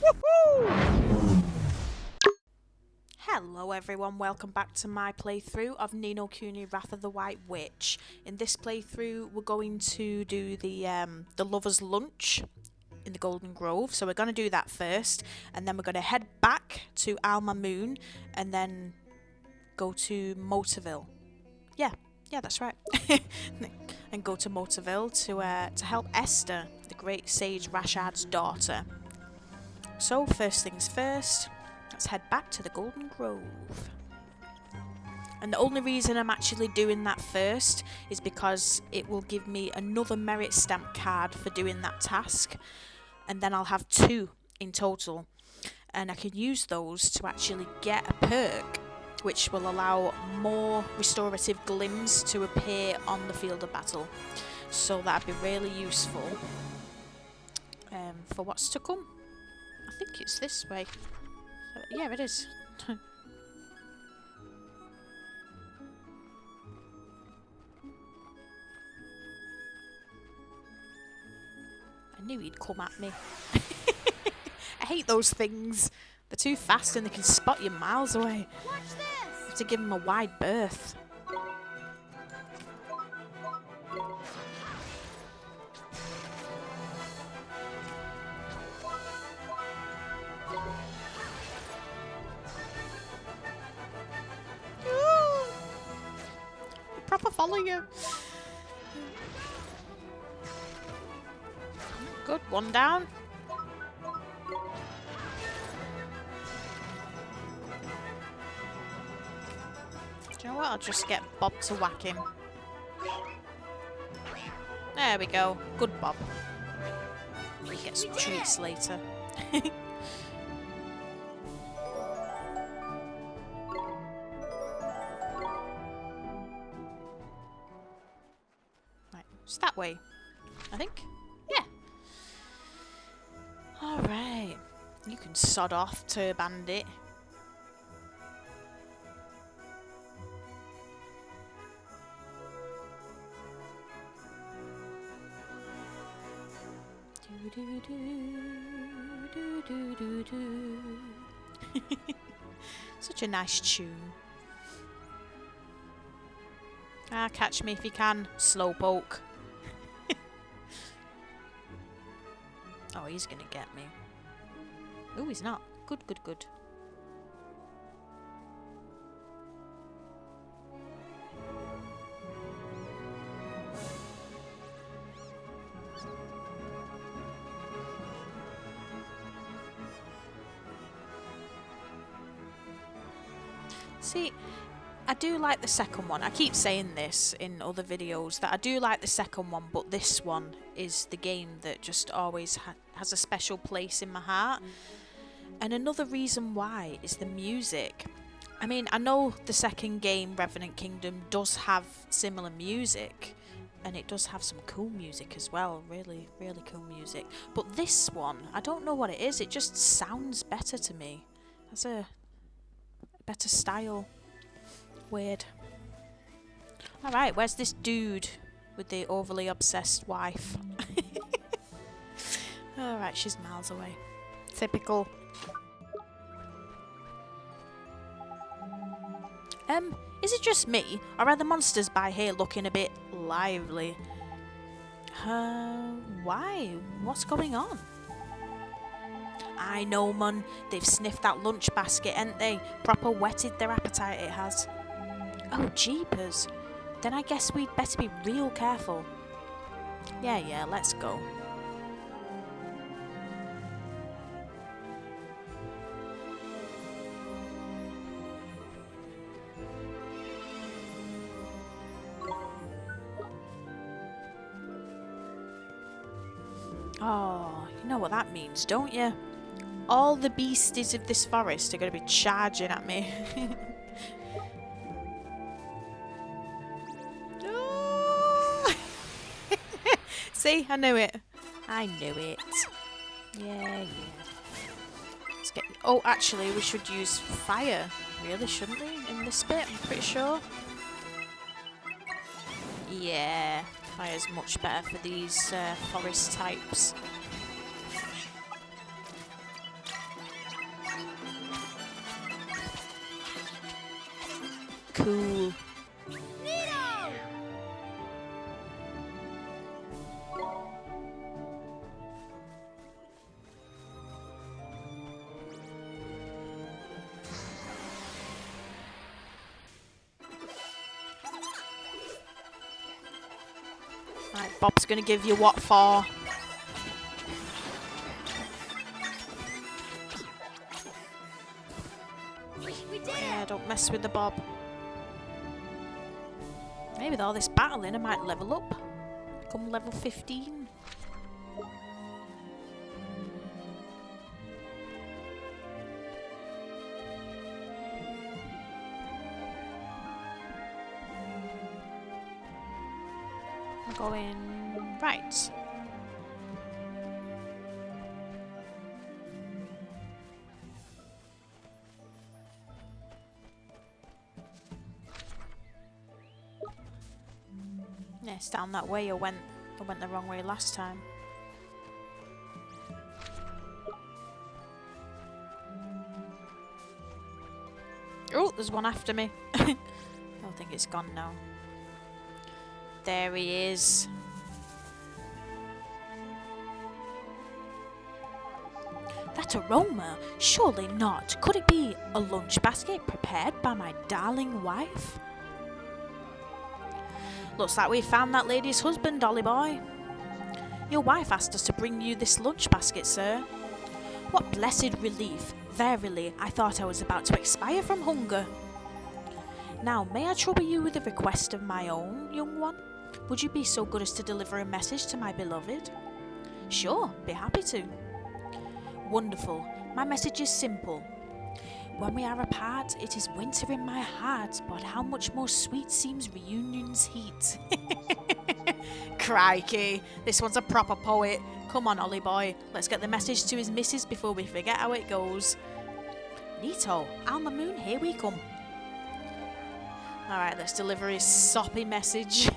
Woohoo! Hello everyone, welcome back to my playthrough of No Kuni Wrath of the White Witch. In this playthrough we're going to do the Lover's Lunch in the Golden Grove, so we're going to do that first, and then we're going to head back to Mamoon and then go to Motorville. Yeah, that's right. And go to Motorville to help Esther, the great sage Rashaad's daughter. So first things first, let's head back to the Golden Grove. And the only reason I'm actually doing that first is because it will give me another merit stamp card for doing that task, and then I'll have 2 in total, and I can use those to actually get a perk which will allow more restorative glims to appear on the field of battle. So that'd be really useful for what's to come. I think it's this way. Yeah, it is. I knew he'd come at me. I hate those things. They're too fast and they can spot you miles away. Watch this! You have to give them a wide berth. They proper follow you. Good, one down. Do you know what? I'll just get Bob to whack him. There we go. Good Bob. We get some treats later. Right, it's that way, I think. Yeah. Alright. You can sod off, Bandit. Such a nice tune. Ah, catch me if you can, slowpoke. Oh, he's gonna get me. Oh, he's not. Good. See, I do like the second one. I keep saying this in other videos, that I do like the second one, but this one is the game that just always has a special place in my heart. And another reason why is the music. I mean, I know the second game, Revenant Kingdom, does have similar music, and it does have some cool music as well, really cool music. But this one, I don't know what it is, it just sounds better to me. Has a better style. Weird. Alright, where's this dude with the overly obsessed wife? Alright, she's miles away. Typical. Is it just me, or are the monsters by here looking a bit lively? Why? What's going on? I know, man. They've sniffed that lunch basket, ain't they? Proper whetted their appetite it has. Oh, jeepers. Then I guess we'd better be real careful. Yeah, let's go. Oh, you know what that means, don't you? All the beasties of this forest are going to be charging at me. See, I knew it. I knew it. Yeah. Let's get... Oh, actually, we should use fire. Really, shouldn't we? In this bit, I'm pretty sure. Yeah, fire's much better for these forest types. Cool. Right, Bob's gonna give you what for? Yeah, don't mess with the Bob. Maybe with all this battling I might level up. Become level 15. I'm going right. Yeah, it's down that way. I went the wrong way last time. Oh, there's one after me. I don't think it's gone now. There he is. That aroma? Surely not. Could it be a lunch basket prepared by my darling wife? Looks like we found that lady's husband, Dolly boy. Your wife asked us to bring you this lunch basket, sir. What blessed relief. Verily, I thought I was about to expire from hunger. Now, may I trouble you with a request of my own, young one? Would you be so good as to deliver a message to my beloved? Sure, be happy to. Wonderful. My message is simple. When we are apart, it is winter in my heart, but how much more sweet seems reunion's heat. Crikey, this one's a proper poet. Come on, Ollie boy, let's get the message to his missus before we forget how it goes. Neato, Mamoon, here we come. Alright, let's deliver his soppy message.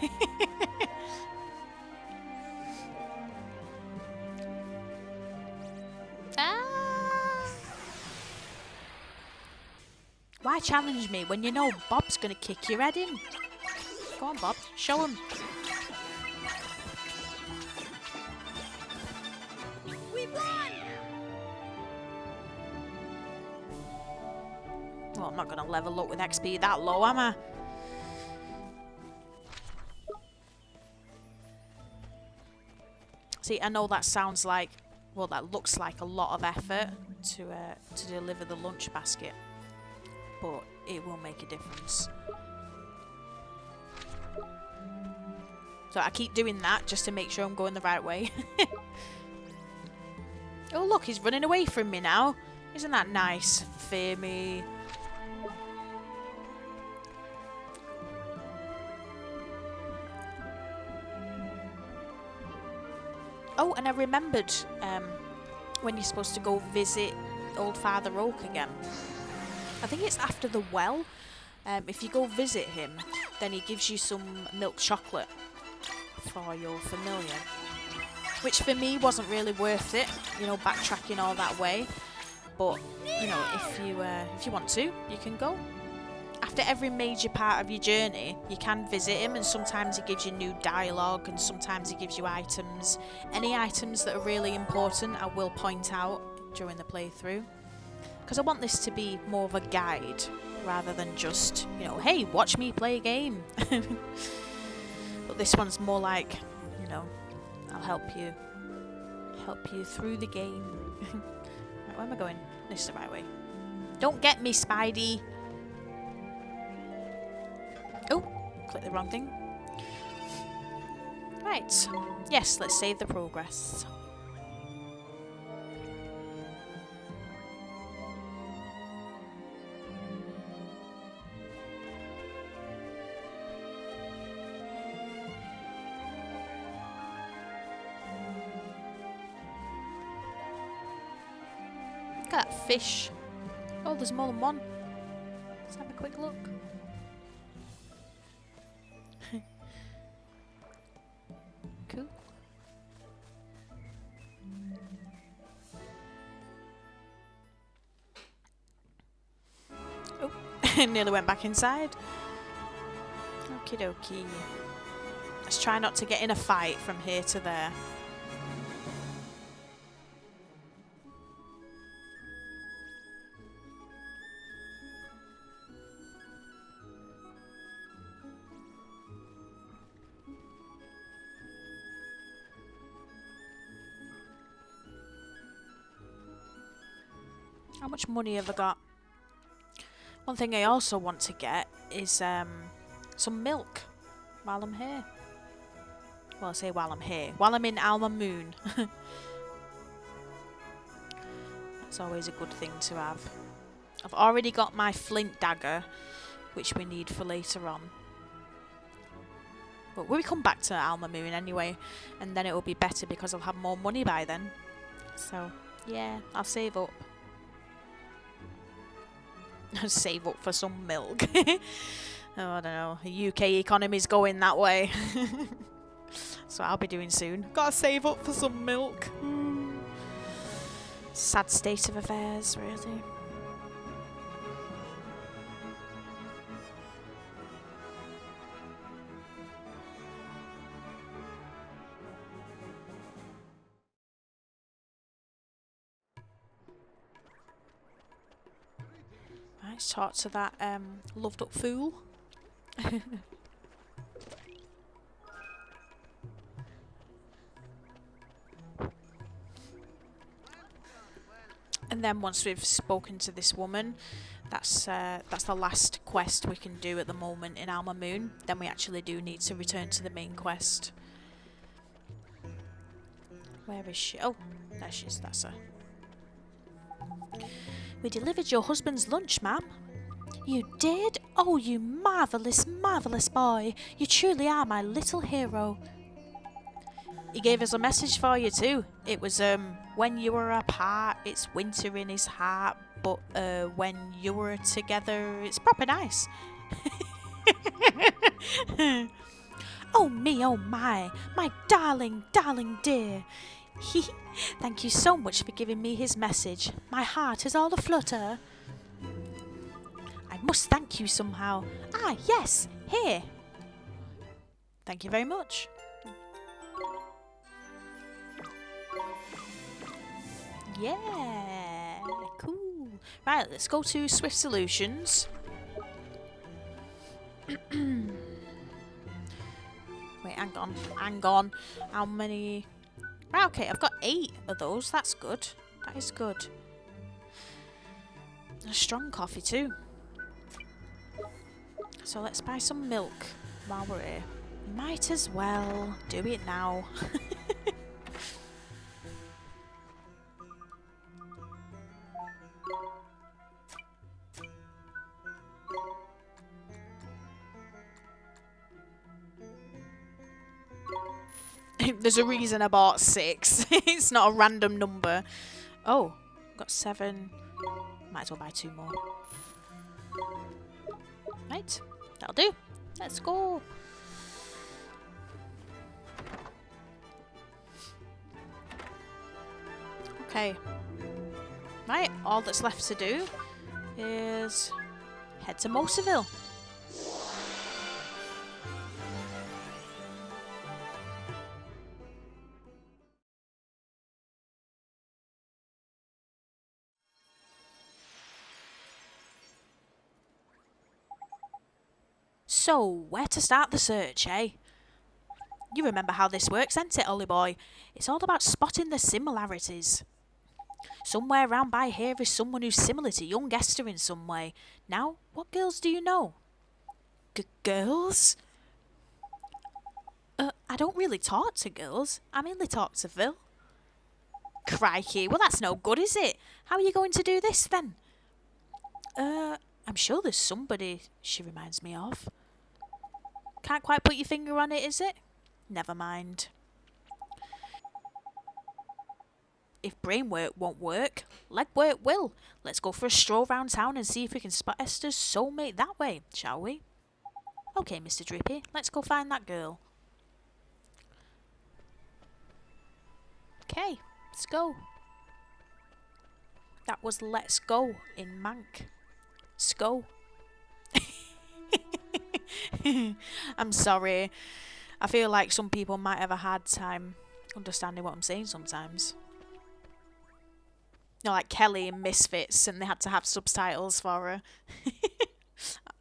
Why challenge me when you know Bob's gonna kick your head in? Go on, Bob, show him. We won! Well, I'm not gonna level up with XP that low, am I? See, I know that sounds like, well, that looks like a lot of effort to deliver the lunch basket. But it will make a difference. So I keep doing that just to make sure I'm going the right way. Oh look, he's running away from me now. Isn't that nice? Fear me. Oh, and I remembered when you're supposed to go visit Old Father Oak again. I think it's after the well. If you go visit him, then he gives you some milk chocolate for your familiar. Which for me wasn't really worth it, you know, backtracking all that way. But, you know, if you want to, you can go. After every major part of your journey, you can visit him, and sometimes he gives you new dialogue, and sometimes he gives you items. Any items that are really important, I will point out during the playthrough. Because I want this to be more of a guide rather than just, you know, hey, watch me play a game. But this one's more like, you know, I'll help you through the game. Right, where am I going? This is the right way. Don't get me, Spidey. Oh, click the wrong thing. Right. Yes, let's save the progress. Look at that fish. Oh, there's more than one. Let's have a quick look. Cool. Oh, nearly went back inside. Okie dokie. Let's try not to get in a fight from here to there. How much money have I got? One thing I also want to get is some milk while I'm here. Well, I say while I'm here. While I'm in Mamoon. That's always a good thing to have. I've already got my flint dagger, which we need for later on. But we'll come back to Mamoon anyway, and then it will be better because I'll have more money by then. So, yeah, I'll save up. Save up for some milk. Oh, I don't know. The UK economy's going that way. So I'll be doing soon. Gotta save up for some milk. Sad state of affairs, really. Let's talk to that loved up fool. And then once we've spoken to this woman, that's the last quest we can do at the moment in Mamoon. Then we actually do need to return to the main quest. Where is she? Oh, there she is. That's her. We delivered your husband's lunch, ma'am. You did? Oh, you marvellous, marvellous boy. You truly are my little hero. He gave us a message for you too. It was, when you were apart, it's winter in his heart, but when you were together, it's proper nice. Oh me, oh my darling, darling dear. Thank you so much for giving me his message. My heart is all aflutter. I must thank you somehow. Ah, yes, here. Thank you very much. Yeah, cool. Right, let's go to Swift Solutions. Wait, hang on. How many? Right, okay, I've got 8 of those. That's good. That is good. A strong coffee too. So let's buy some milk while we're here. Might as well do it now. There's a reason I bought 6. It's not a random number. Oh, got 7. Might as well buy 2 more. Right, that'll do. Let's go. Okay. Right, all that's left to do is head to Motorville. So, where to start the search, eh? You remember how this works, ain't it, Ollie boy? It's all about spotting the similarities. Somewhere round by here is someone who's similar to young Esther in some way. Now, what girls do you know? Girls? I don't really talk to girls. I mainly talk to Phil. Crikey, well that's no good, is it? How are you going to do this, then? I'm sure there's somebody she reminds me of. Can't quite put your finger on it, is it? Never mind. If brain work won't work, leg work will. Let's go for a stroll round town and see if we can spot Esther's soulmate that way, shall we? Okay, Mr. Drippy, let's go find that girl. Okay, let's go. That was let's go in Mank. Let's go. I'm sorry. I feel like some people might have a hard time understanding what I'm saying sometimes. You know, like Kelly in Misfits, and they had to have subtitles for her.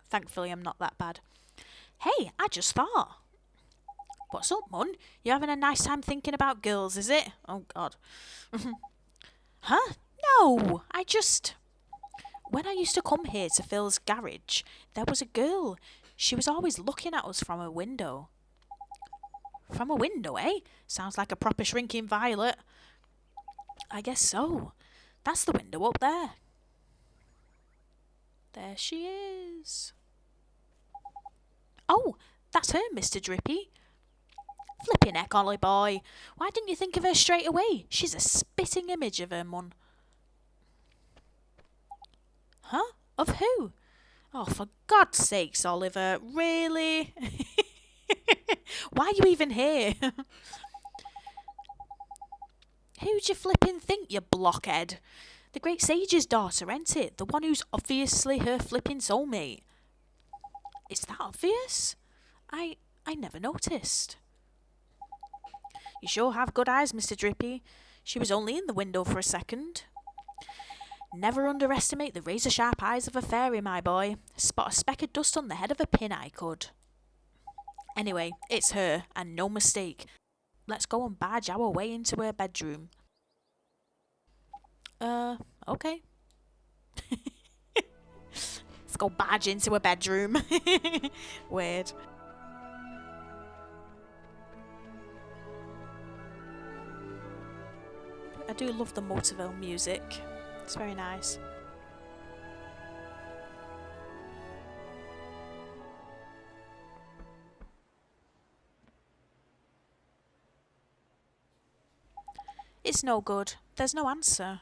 Thankfully, I'm not that bad. Hey, I just thought. What's up, Mun? You having a nice time thinking about girls, is it? Oh, God. Huh? No, I just... When I used to come here to Phil's garage, there was a girl. She was always looking at us from a window. From a window, eh? Sounds like a proper shrinking violet. I guess so. That's the window up there. There she is. Oh, that's her, Mr Drippy. Flippin' heck, Ollie boy. Why didn't you think of her straight away? She's a spitting image of her mun. Huh? Of who? Oh, for God's sakes, Oliver. Really? Why are you even here? Who'd you flippin' think, you blockhead? The great sage's daughter, ain't it? The one who's obviously her flippin' soulmate. Is that obvious? I never noticed. You sure have good eyes, Mr Drippy. She was only in the window for a second. Never underestimate the razor-sharp eyes of a fairy, my boy. Spot a speck of dust on the head of a pin, I could. Anyway, it's her, and no mistake. Let's go and barge our way into her bedroom. Okay. Let's go barge into her bedroom. Weird. I do love the Motorville music. It's very nice. It's no good. There's no answer.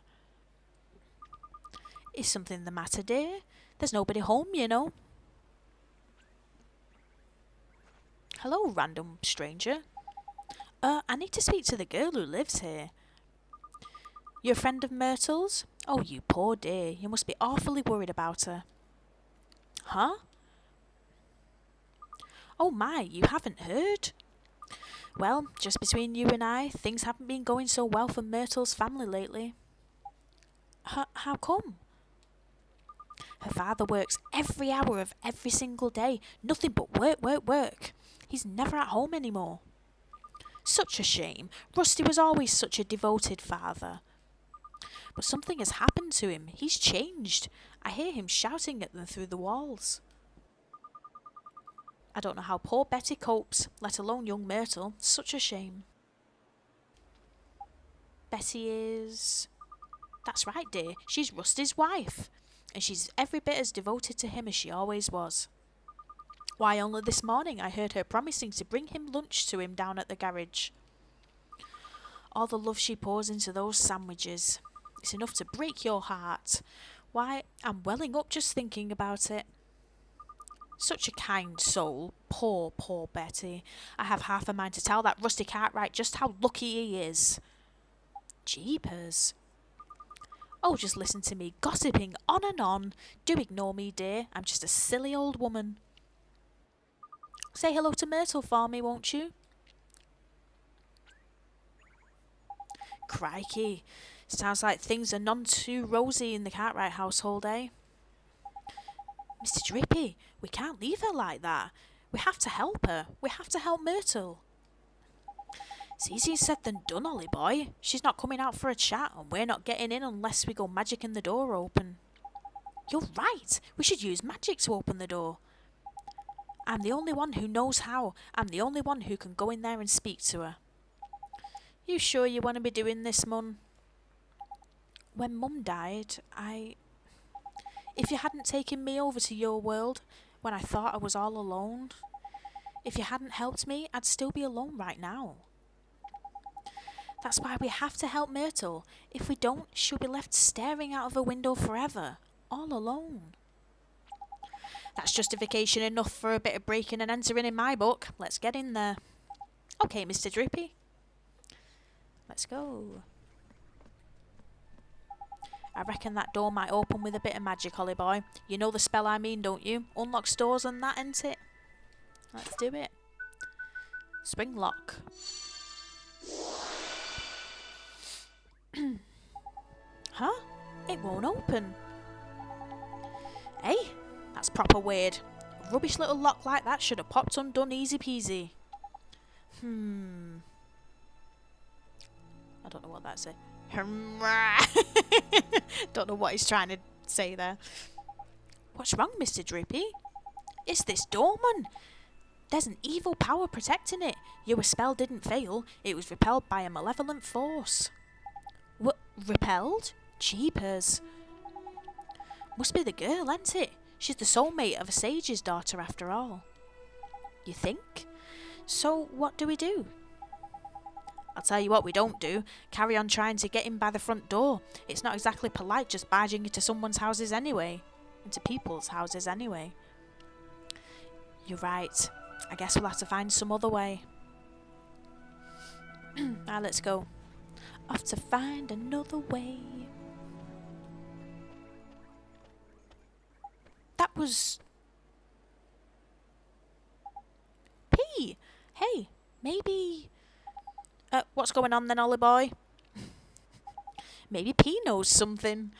Is something the matter, dear? There's nobody home, you know. Hello, random stranger. I need to speak to the girl who lives here. You're a friend of Myrtle's? Oh, you poor dear. You must be awfully worried about her. Huh? Oh my, you haven't heard? Well, just between you and I, things haven't been going so well for Myrtle's family lately. How come? Her father works every hour of every single day. Nothing but work, work, work. He's never at home anymore. Such a shame. Rusty was always such a devoted father. But something has happened to him. He's changed. I hear him shouting at them through the walls. I don't know how poor Betty copes, let alone young Myrtle. Such a shame. Betty is... That's right, dear. She's Rusty's wife. And she's every bit as devoted to him as she always was. Why, only this morning I heard her promising to bring him lunch to him down at the garage. All the love she pours into those sandwiches. It's enough to break your heart. Why, I'm welling up just thinking about it. Such a kind soul. Poor, poor Betty. I have half a mind to tell that Rusty Cartwright just how lucky he is. Jeepers. Oh, just listen to me gossiping on and on. Do ignore me, dear. I'm just a silly old woman. Say hello to Myrtle for me, won't you? Crikey. Sounds like things are none too rosy in the Cartwright household, eh? Mr Drippy, we can't leave her like that. We have to help her. We have to help Myrtle. It's easier said than done, Ollie boy. She's not coming out for a chat, and we're not getting in unless we go magicking the door open. You're right. We should use magic to open the door. I'm the only one who knows how. I'm the only one who can go in there and speak to her. You sure you want to be doing this, Mum? When Mum died, If you hadn't taken me over to your world when I thought I was all alone, if you hadn't helped me, I'd still be alone right now. That's why we have to help Myrtle. If we don't, she'll be left staring out of a window forever, all alone. That's justification enough for a bit of breaking and entering in my book. Let's get in there. Okay, Mr Drippy. Let's go. I reckon that door might open with a bit of magic, Ollie boy. You know the spell I mean, don't you? Unlocks doors and that, ain't it? Let's do it. Spring lock. Huh? It won't open. Hey, that's proper weird. A rubbish little lock like that should have popped undone easy peasy. I don't know what that said. Don't know what he's trying to say there. What's wrong, Mr. Drippy? It's this doorman. There's an evil power protecting it. Your spell didn't fail. It was repelled by a malevolent force. What? Repelled? Jeepers. Must be the girl, ain't it? She's the soulmate of a sage's daughter after all. You think? So what do we do? I'll tell you what we don't do. Carry on trying to get in by the front door. It's not exactly polite just barging into someone's houses anyway. Into people's houses anyway. You're right. I guess we'll have to find some other way. Now let's go. Off to find another way. That was... P! Hey, maybe... what's going on then, Ollie boy? Maybe P knows something.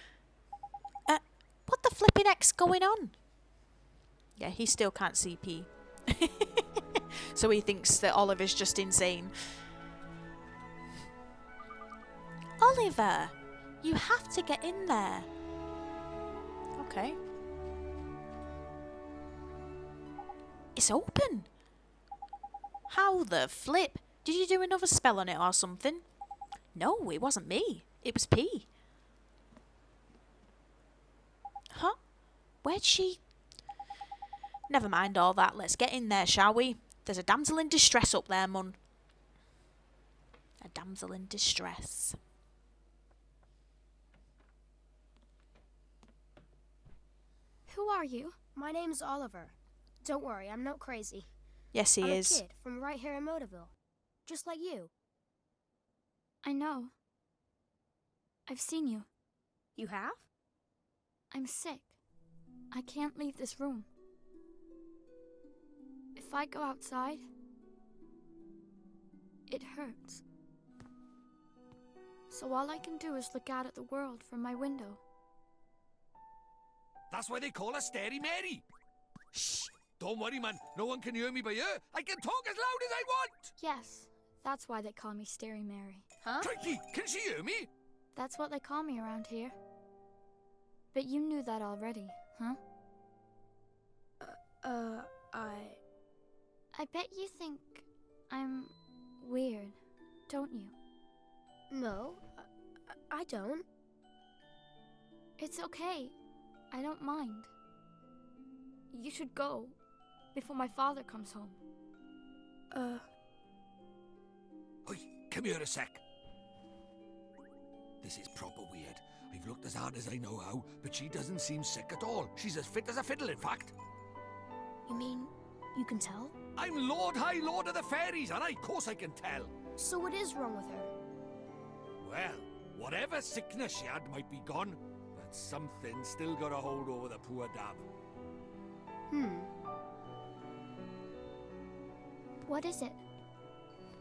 What the flipping heck's going on? Yeah, he still can't see P. So he thinks that Oliver's just insane. Oliver, you have to get in there. Okay. It's open. How the flip? Did you do another spell on it or something? No, it wasn't me. It was P. Huh? Where'd she... Never mind all that. Let's get in there, shall we? There's a damsel in distress up there, Mun. A damsel in distress. Who are you? My name's Oliver. Don't worry, I'm not crazy. Yes, he is. I'm a kid from right here in Motorville. Just like you. I know. I've seen you. You have? I'm sick. I can't leave this room. If I go outside, it hurts. So all I can do is look out at the world from my window. That's why they call her Stary Mary. Shh! Don't worry, man. No one can hear me by here. I can talk as loud as I want. Yes, that's why they call me Stary Mary. Huh? Crikey, can she hear me? That's what they call me around here. But you knew that already, huh? I bet you think I'm weird, don't you? No, I don't. It's okay. I don't mind. You should go before my father comes home. Oi, come here a sec. This is proper weird. I've looked as hard as I know how, but she doesn't seem sick at all. She's as fit as a fiddle, in fact. You mean you can tell? I'm Lord High Lord of the Fairies, and of course I can tell. So what is wrong with her? Well, whatever sickness she had might be gone, but something still got a hold over the poor dab. What is it?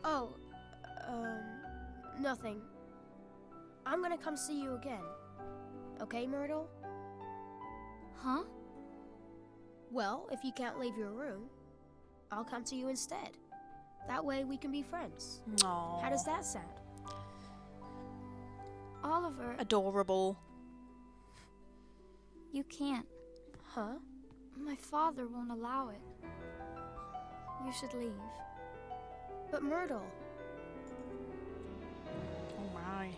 Oh, nothing. I'm gonna come see you again. Okay, Myrtle? Huh? Well, if you can't leave your room, I'll come to you instead. That way we can be friends. Aww. How does that sound? Oliver, Adorable. you can't. Huh? My father won't allow it. You should leave. But Myrtle... Oh my.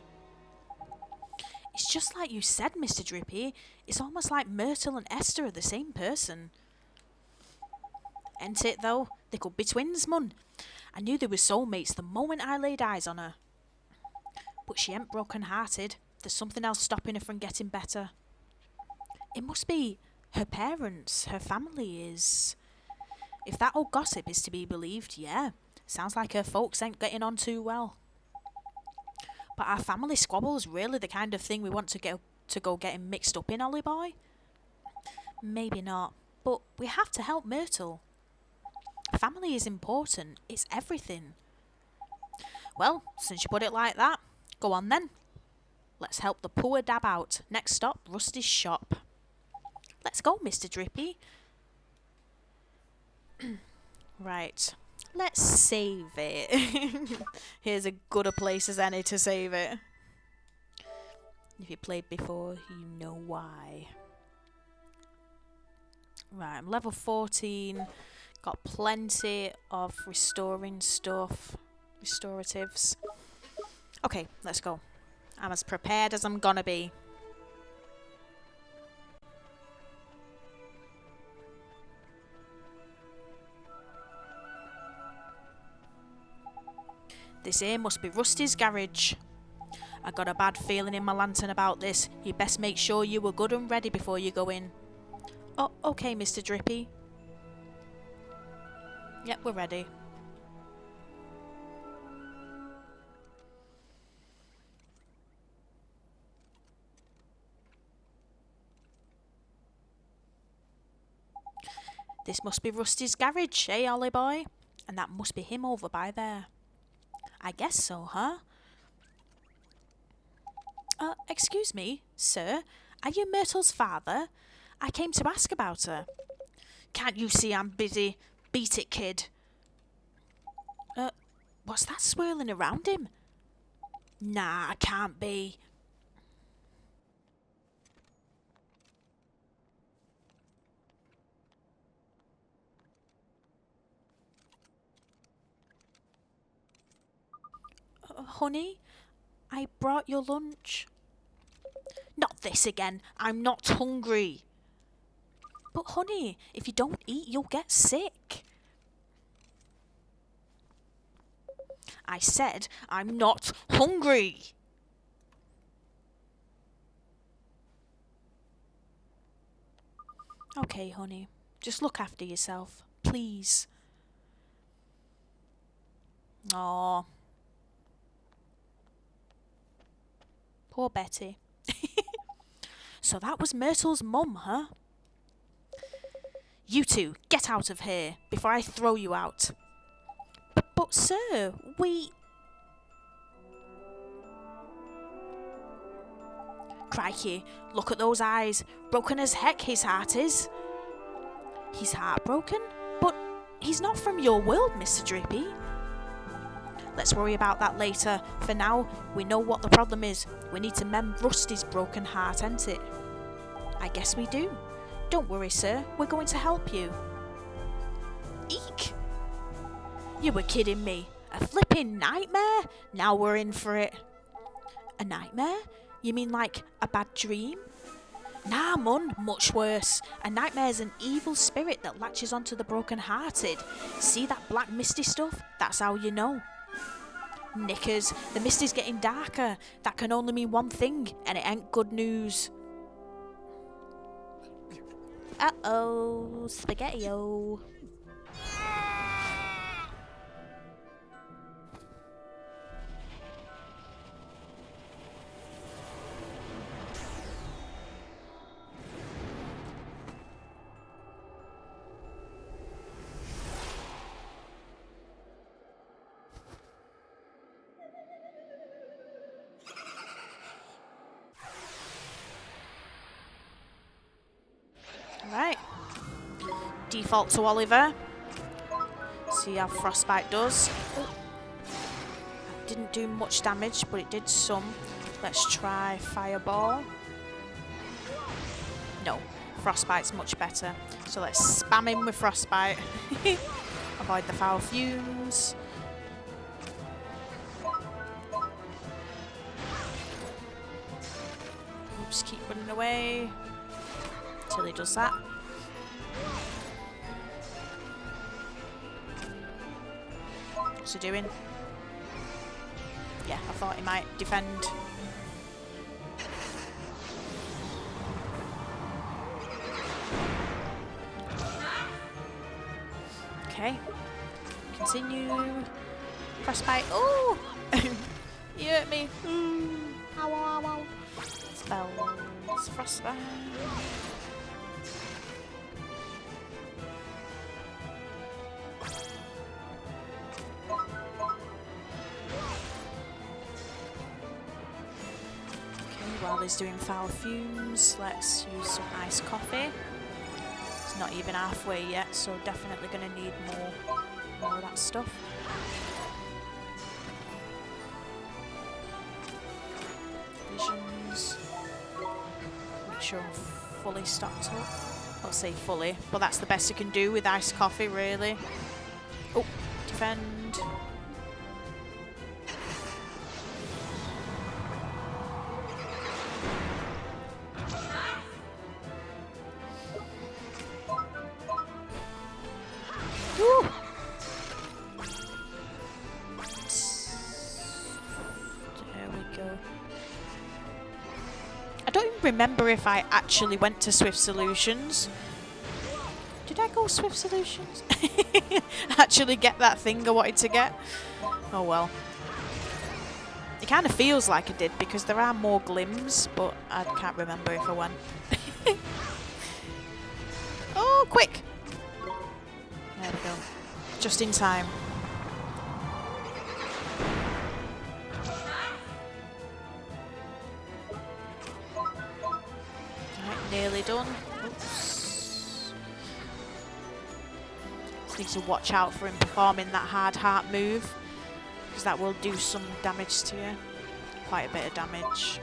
It's just like you said, Mr. Drippy. It's almost like Myrtle and Esther are the same person. Ain't it, though? They could be twins, Mun. I knew they were soulmates the moment I laid eyes on her. But she ain't broken-hearted. There's something else stopping her from getting better. It must be her parents, her family is... If that old gossip is to be believed, yeah. Sounds like her folks ain't getting on too well. But our family squabble's really the kind of thing we want to go getting mixed up in, Ollie boy? Maybe not. But we have to help Myrtle. Family is important. It's everything. Well, since you put it like that, go on then. Let's help the poor dab out. Next stop, Rusty's shop. Let's go, Mr. Drippy. Right. Let's save it. Here's a gooder place as any to save it. If you played before, you know why. Right, I'm level 14. Got plenty of restoring stuff. Restoratives. Okay, let's go. I'm as prepared as I'm gonna be. This here must be Rusty's garage. I got a bad feeling in my lantern about this. You best make sure you were good and ready before you go in. Oh, okay, Mr. Drippy. Yep, we're ready. This must be Rusty's garage, eh, Ollie boy? And that must be him over by there. I guess so, huh? Excuse me, sir. Are you Myrtle's father? I came to ask about her. Can't you see I'm busy? Beat it, kid. What's that swirling around him? Nah, I can't be. Honey, I brought your lunch. Not this again. I'm not hungry. But honey, if you don't eat, you'll get sick. I said I'm not hungry. Okay, honey. Just look after yourself, please. Aww. Poor Betty. So that was Myrtle's mum, huh? You two, get out of here before I throw you out. But sir, we... Crikey, look at those eyes. Broken as heck his heart is. He's heartbroken? But he's not from your world, Mr. Drippy. Let's worry about that later. For now, we know what the problem is. We need to mend Rusty's broken heart, ain't it? I guess we do. Don't worry, sir. We're going to help you. Eek! You were kidding me. A flipping nightmare? Now we're in for it. A nightmare? You mean like a bad dream? Nah, Mun, much worse. A nightmare's an evil spirit that latches onto the broken-hearted. See that black misty stuff? That's how you know. Knickers, the mist is getting darker. That can only mean one thing, and it ain't good news. Uh-oh, spaghetti-o. Right. Default to Oliver. See how Frostbite does. Oh. That didn't do much damage, but it did some. Let's try Fireball. No, Frostbite's much better. So let's spam him with Frostbite. Avoid the foul fumes. Oops, keep running away. Till he does that. What's he doing? Yeah, I thought he might defend. Okay. Continue. Frostbite. Oh! You hurt me. Ow, ow, ow. Spells. Frostbite. while he's doing foul fumes, let's use some iced coffee. It's not even halfway yet, so definitely going to need more of that stuff. Visions. Make sure I'm fully stocked up. I'll say fully, but that's the best I can do with iced coffee, really. Oh, defend. Woo. There we go. I don't even remember if I actually went to Swift Solutions. Did I go Swift Solutions? Actually get that thing I wanted to get? Oh well. It kind of feels like I did because there are more glims, but I can't remember if I went. Oh, quick! There we go. Just in time. Right, nearly done. Oops. Just need to watch out for him performing that hard heart move, because that will do some damage to you. Quite a bit of damage.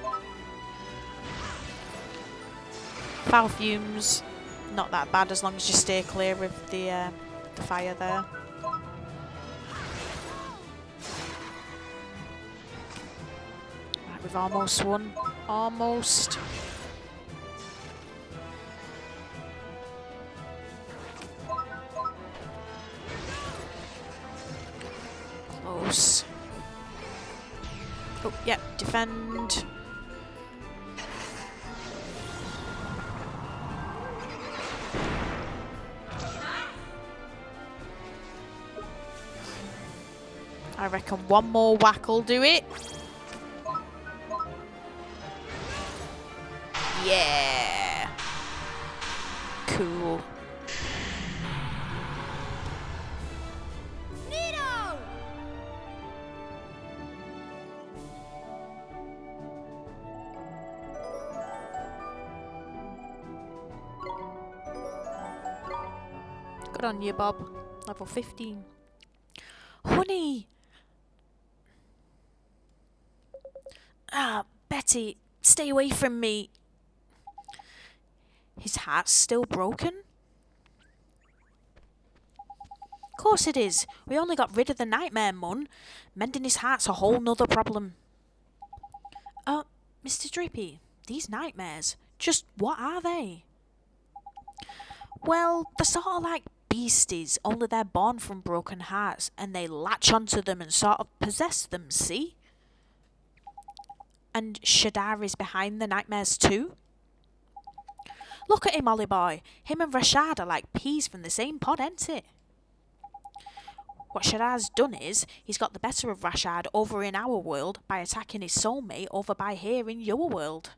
Foul fumes, not that bad as long as you stay clear of the fire there. Right, we've almost won. Almost. Close. Oh, yep, defend. I reckon one more whack will do it. Yeah. Cool. Good on you, Bob. Level 15. Honey! Ah, Betty, stay away from me. His heart's still broken? Of course it is. We only got rid of the nightmare, Mun. Mending his heart's a whole nother problem. Mr. Drippy, these nightmares, just what are they? Well, they're sort of like beasties, only they're born from broken hearts, and they latch onto them and sort of possess them, see? And Shadar is behind the nightmares too? Look at him, Ollie boy. Him and Rashaad are like peas from the same pod, ain't it? What Shadar's done is, he's got the better of Rashaad over in our world by attacking his soulmate over by here in your world.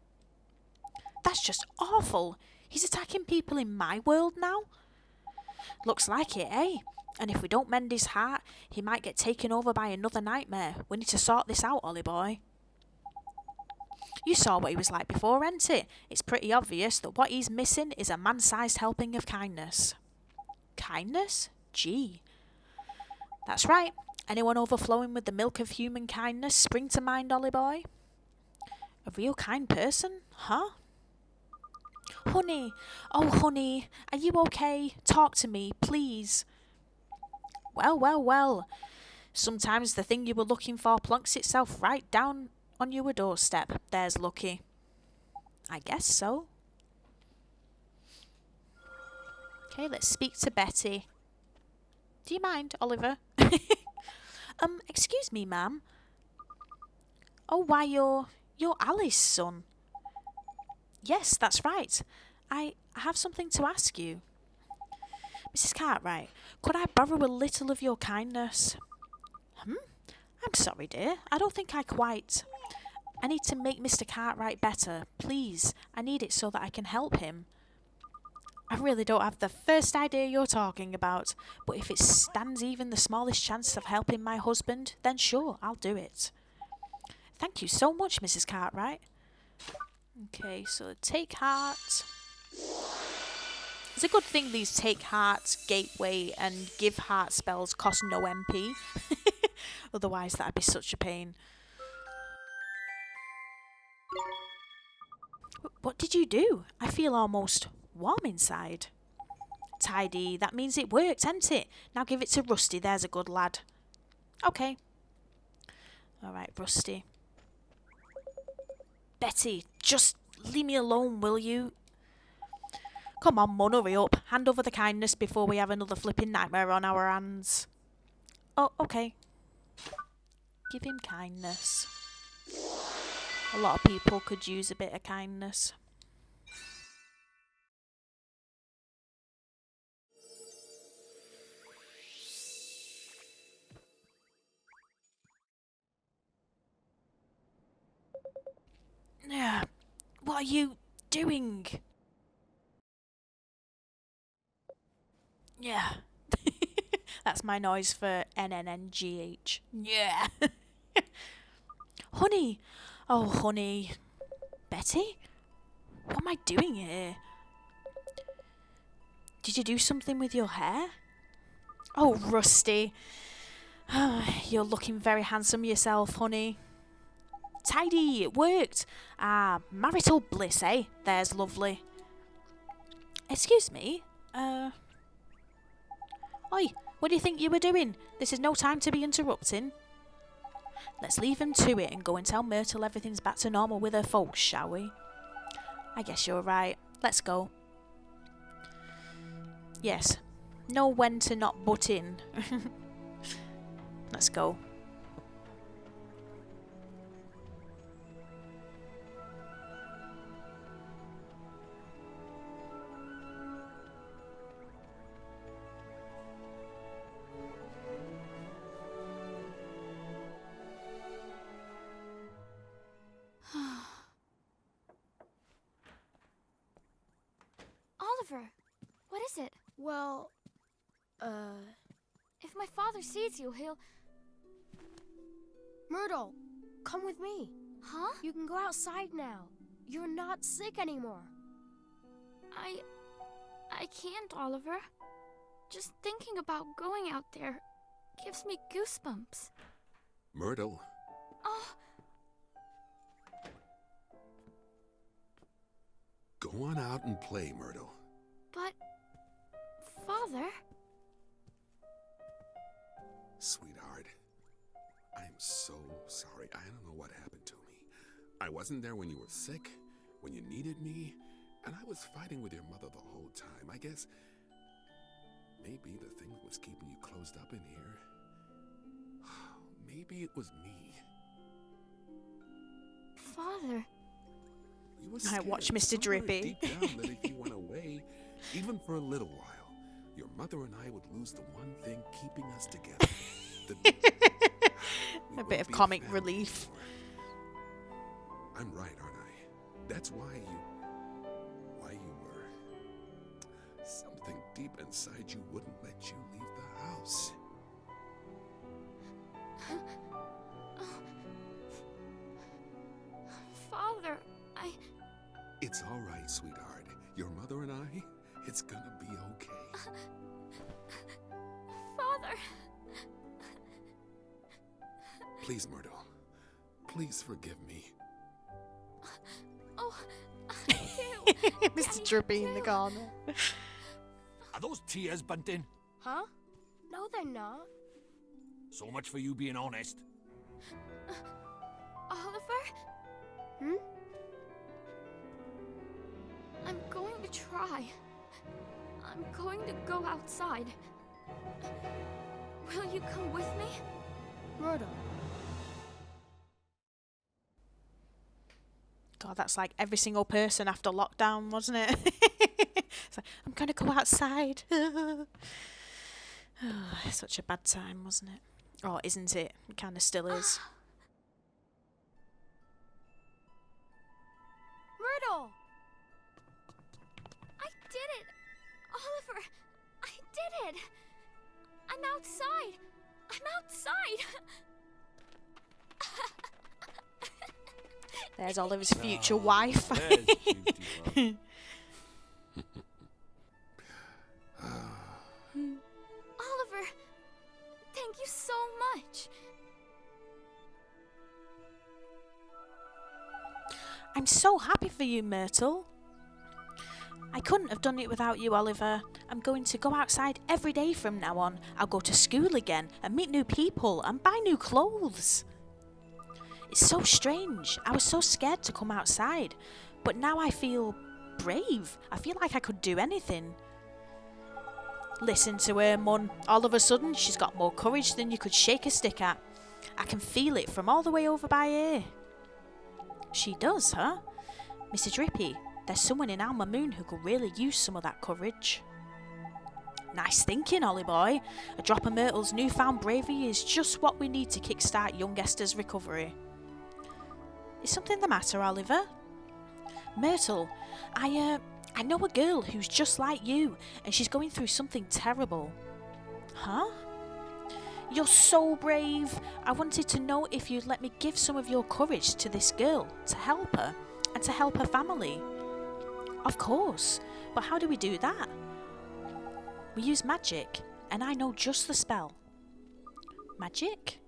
That's just awful. He's attacking people in my world now? Looks like it, eh? And if we don't mend his heart, he might get taken over by another nightmare. We need to sort this out, Ollie boy. You saw what he was like before, ain't it? It's pretty obvious that what he's missing is a man-sized helping of kindness. Kindness? Gee. That's right. Anyone overflowing with the milk of human kindness spring to mind, Ollie boy? A real kind person? Huh? Honey, oh honey, are you okay? Talk to me, please. Well, well, well. Sometimes the thing you were looking for plonks itself right down on your doorstep. There's lucky. I guess so. Okay, let's speak to Betty. Do you mind, Oliver? Excuse me, ma'am. Oh, why, you're Alice's son. Yes, that's right. I have something to ask you. Mrs. Cartwright, could I borrow a little of your kindness? I'm sorry, dear. I don't think I quite... I need to make Mr. Cartwright better. Please, I need it so that I can help him. I really don't have the first idea you're talking about, but if it stands even the smallest chance of helping my husband, then sure, I'll do it. Thank you so much, Mrs. Cartwright. Okay, so take heart. It's a good thing these take heart, gateway, and give heart spells cost no MP. Otherwise, that'd be such a pain. What did you do? I feel almost warm inside. Tidy, that means it worked, ain't it? Now give it to Rusty, there's a good lad. Okay. Alright, Rusty. Betty, just leave me alone, will you? Come on, Mun, hurry up. Hand over the kindness before we have another flipping nightmare on our hands. Oh, okay. Give him kindness. A lot of people could use a bit of kindness. Yeah. What are you doing? Yeah. That's my noise for NNNGH. Yeah. Honey. Oh, honey. Betty? What am I doing here? Did you do something with your hair? Oh, Rusty. You're looking very handsome yourself, honey. Tidy, it worked. Ah, marital bliss, eh? There's lovely. Excuse me? Oi, what do you think you were doing? This is no time to be interrupting. Let's leave him to it and go and tell Myrtle everything's back to normal with her folks, shall we? I guess you're right. Let's go. Yes. Know when to not butt in. Let's go. Oliver, what is it? Well, If my father sees you, he'll... Myrtle, come with me. Huh? You can go outside now. You're not sick anymore. I can't, Oliver. Just thinking about going out there gives me goosebumps. Myrtle, Oh, go on out and play, Myrtle. but... Father? Sweetheart, I'm so sorry. I don't know what happened to me. I wasn't there when you were sick, when you needed me, and I was fighting with your mother the whole time. I guess maybe the thing that was keeping you closed up in here, maybe it was me. Father? You were I scared watch Mr. somewhere Drippy. deep down that if you went away, even for a little while, your mother and I would lose the one thing keeping us together. A bit of comic relief. I'm right, aren't I? That's why you were. Something deep inside you wouldn't let you leave the house. Father, It's all right, sweetheart. Your mother and I, it's gonna be okay. Father! Please, Myrtle. Please forgive me. Oh, I do. Mr. Drippy in the corner. Are those tears, Bunting? Huh? No, they're not. So much for you being honest. Oliver? Hmm? I'm going to try. I'm going to go outside. Will you come with me? Myrtle. God, that's like every single person after lockdown, wasn't it? It's like, I'm gonna go outside. Such a bad time, wasn't it? Oh, isn't it? It kind of still is. Myrtle! I did it! Oliver, I did it! I'm outside! I'm outside! There's Oliver's future wife. There's cutie Oliver, thank you so much. I'm so happy for you, Myrtle. I couldn't have done it without you, Oliver. I'm going to go outside every day from now on. I'll go to school again and meet new people and buy new clothes. It's so strange. I was so scared to come outside, but now I feel brave. I feel like I could do anything. Listen to her, Mun. All of a sudden, she's got more courage than you could shake a stick at. I can feel it from all the way over by here. She does, huh? Mr. Drippy, there's someone in our Mamoon who could really use some of that courage. Nice thinking, Ollie boy. A drop of Myrtle's newfound bravery is just what we need to kickstart young Esther's recovery. Is something the matter, Oliver? Myrtle, I know a girl who's just like you, and she's going through something terrible. Huh? You're so brave. I wanted to know if you'd let me give some of your courage to this girl to help her and to help her family. Of course, but how do we do that? We use magic, and I know just the spell. Magic?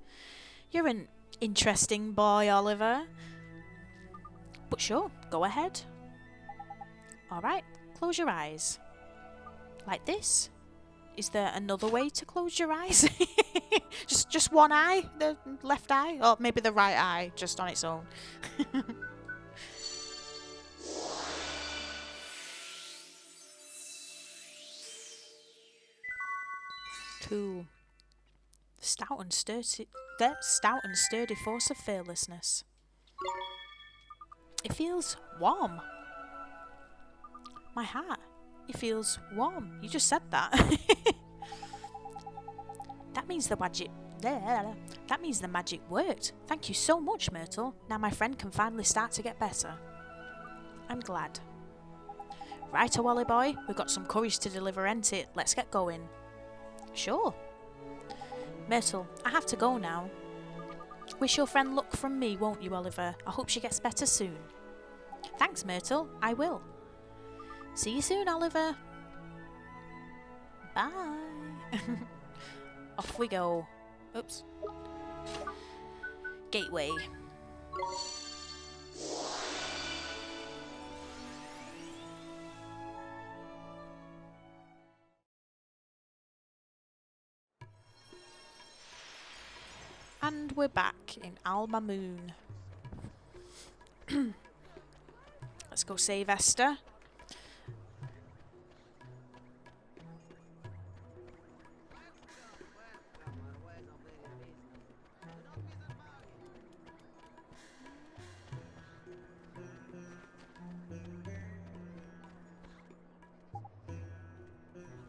You're an interesting boy, Oliver. But sure, go ahead. Alright, close your eyes. Like this? Is there another way to close your eyes? just one eye? The left eye? Or maybe the right eye, just on its own. Cool. Stout and sturdy force of fearlessness. It feels warm. My heart. It feels warm. You just said that. That means the magic. That means the magic worked. Thank you so much, Myrtle. Now my friend can finally start to get better. I'm glad. Right, Wally boy. We've got some courage to deliver, ain't it? Let's get going. Sure. Myrtle, I have to go now. Wish your friend luck from me, won't you, Oliver? I hope she gets better soon. Thanks, Myrtle. I will. See you soon, Oliver. Bye. Off we go. Oops. Gateway. And we're back in Mamoon. Let's go save Esther.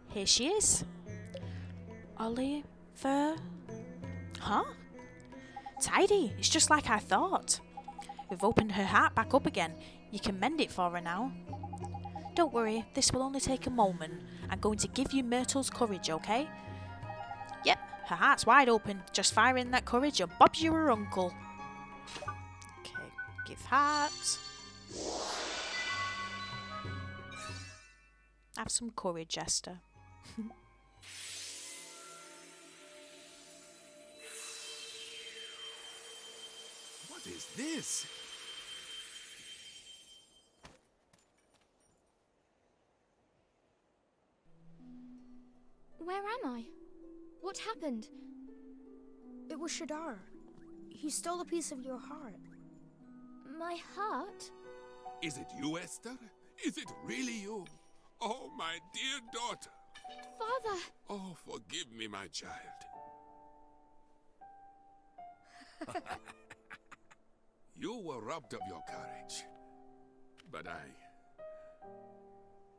Here she is. Oliver. Huh? Tidy. It's just like I thought. We've opened her heart back up again. You can mend it for her now. Don't worry, this will only take a moment. I'm going to give you Myrtle's courage, okay? Yep, her heart's wide open. Just fire in that courage and Bob's your uncle. Okay, give heart. Have some courage, Esther. What is this? Where am I? What happened? It was Shadar. He stole a piece of your heart. My heart? Is it you, Esther? Is it really you? Oh, my dear daughter. Father! Oh, forgive me, my child. You were robbed of your courage. But I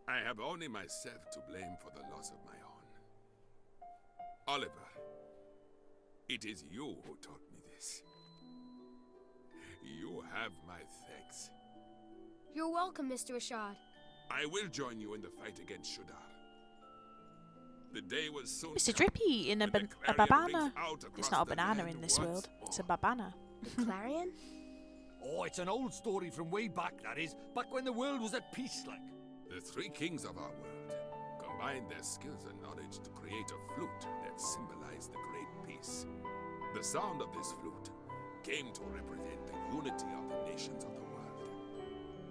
have only myself to blame for the loss of my own. Oliver, it is you who taught me this. You have my thanks. You're welcome, Mr. Rashaad. I will join you in the fight against Shadar. The day will soon Mr. come Drippy in a when the clarion babana. rings out It's across not a the banana land in this once world. It's a more. babana. The Clarion? Oh, it's an old story from way back, that is. Back when the world was at peace, like. The three kings of our world combined their skills and knowledge to create a flute that symbolized the great peace. The sound of this flute came to represent the unity of the nations of the world.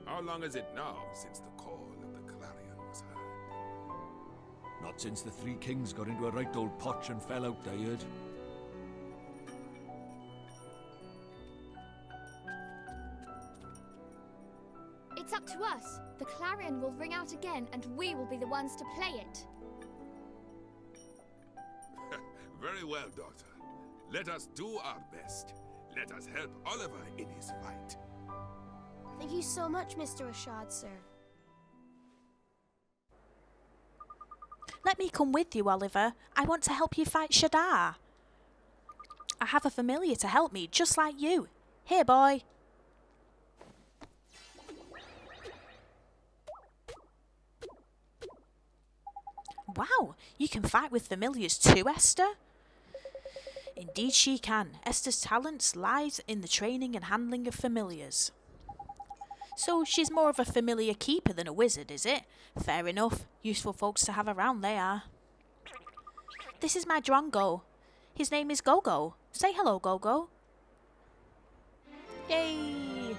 How long is it now since the call of the clarion was heard? Not since the three kings got into a right old potch and fell out, I heard. It's up to us. The clarion will ring out again, and we will be the ones to play it. Very well, daughter. Let us do our best. Let us help Oliver in his fight. Thank you so much, Mr. Rashaad, sir. Let me come with you, Oliver. I want to help you fight Shadar. I have a familiar to help me, just like you. Here, boy. Wow, you can fight with familiars too, Esther? Indeed she can. Esther's talents lies in the training and handling of familiars. So she's more of a familiar keeper than a wizard, is it? Fair enough. Useful folks to have around, they are. This is my Drongo. His name is Gogo. Say hello, Gogo. Yay!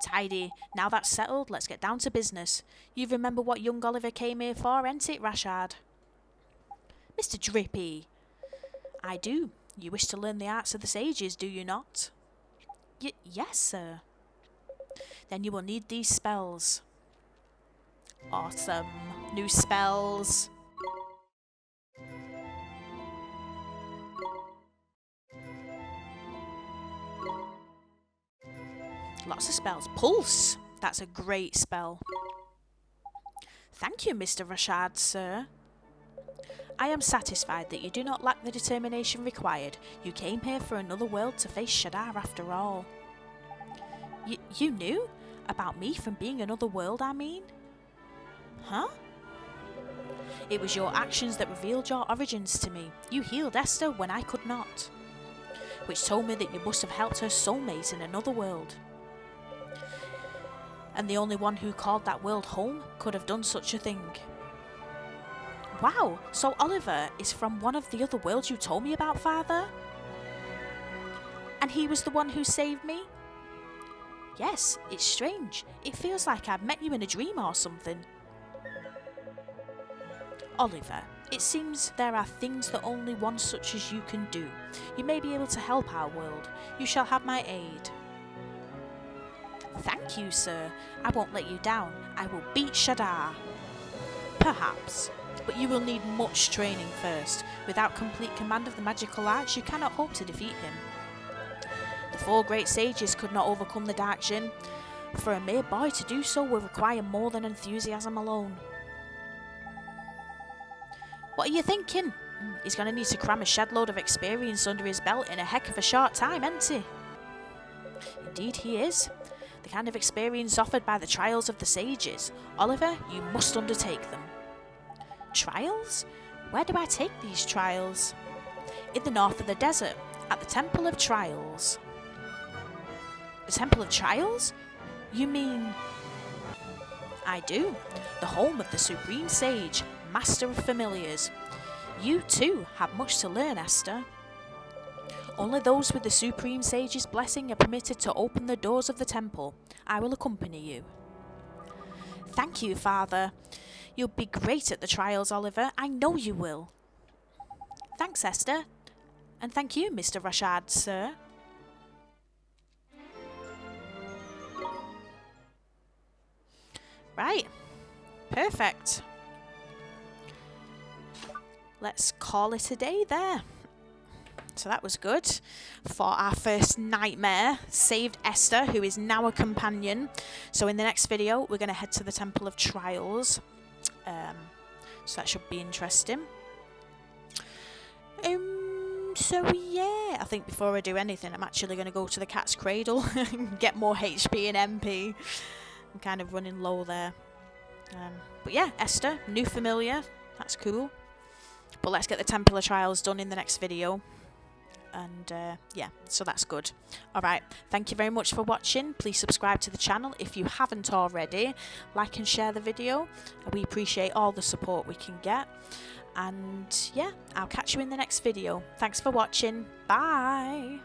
Tidy. Now that's settled, let's get down to business. You remember what young Oliver came here for, ain't it, Rashaad? Mr. Drippy. I do. You wish to learn the arts of the sages, do you not? Yes, sir. Then you will need these spells. Awesome. New spells. Lots of spells. Pulse. That's a great spell. Thank you, Mr. Rashaad, sir. I am satisfied that you do not lack the determination required. You came here for another world to face Shadar after all. You knew? About me from being another world, I mean? Huh? It was your actions that revealed your origins to me. You healed Esther when I could not, which told me that you must have helped her soulmate in another world. And the only one who called that world home could have done such a thing. Wow, so Oliver is from one of the other worlds you told me about, Father? And he was the one who saved me? Yes, it's strange. It feels like I've met you in a dream or something. Oliver, it seems there are things that only one such as you can do. You may be able to help our world. You shall have my aid. Thank you, sir. I won't let you down. I will beat Shadar. Perhaps. But you will need much training first. Without complete command of the magical arts, you cannot hope to defeat him. The four great sages could not overcome the dark Djinn. For a mere boy to do so will require more than enthusiasm alone. What are you thinking? He's going to need to cram a shed load of experience under his belt in a heck of a short time, ain't he? Indeed he is. The kind of experience offered by the trials of the sages. Oliver, you must undertake them. Trials? Where do I take these trials? In the north of the desert, at the Temple of Trials. The Temple of Trials? You mean... I do. The home of the Supreme Sage, Master of Familiars. You too have much to learn, Esther. Only those with the Supreme Sage's blessing are permitted to open the doors of the temple. I will accompany you. Thank you, Father. You'll be great at the trials, Oliver. I know you will. Thanks, Esther. And thank you, Mr. Rashaad, sir. Right. Perfect. Let's call it a day there. So that was good. For our first nightmare, saved Esther, who is now a companion. So in the next video, we're going to head to the Temple of Trials. So that should be interesting. So yeah, I think before I do anything, I'm actually going to go to the Cat's Cradle and get more HP and MP. I'm kind of running low there. But yeah, Esther, new familiar. That's cool. But let's get the Temple of Trials done in the next video. and yeah, so that's good. Alright, thank you very much for watching. Please subscribe to the channel if you haven't already. Like and share the video. We appreciate all the support we can get. And yeah, I'll catch you in the next video. Thanks for watching. Bye.